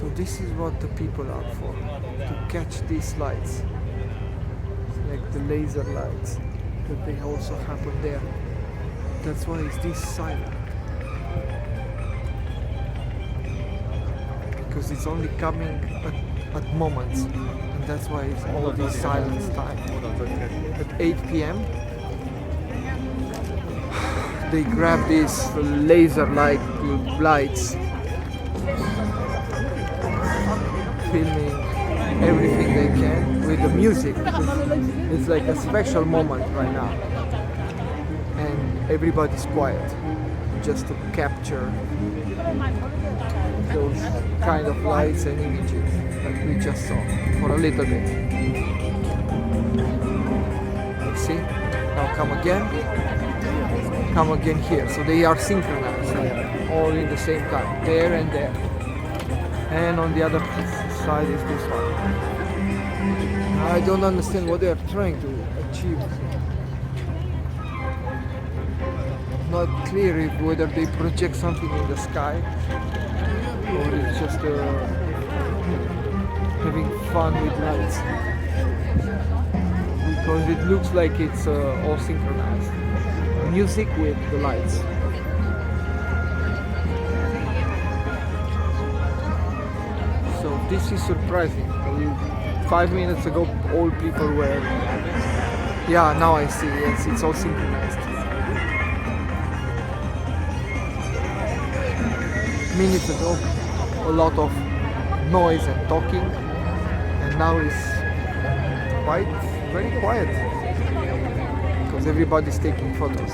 So this is what the people are for, to catch these lights, like the laser lights that they also happen there. That's why it's this silent, because it's only coming at moments, and that's why it's all this silence time. At 8 p.m. they grab these laser-like lights, filming everything they can with the music. It's like a special moment right now, and everybody's quiet just to capture those kind of lights and images that we just saw for a little bit. You see? Now come again here. So they are synchronized, all in the same time, there and there. And on the other side is this one. I don't understand what they are trying to achieve. Not clear if whether they project something in the sky or it's just having fun with lights, because it looks like it's all synchronized, music with the lights. So this is surprising. 5 minutes ago all people were, yeah, now I see, yes, it's all synchronized. Minutes ago a lot of noise and talking, and now it's very quiet because everybody's taking photos.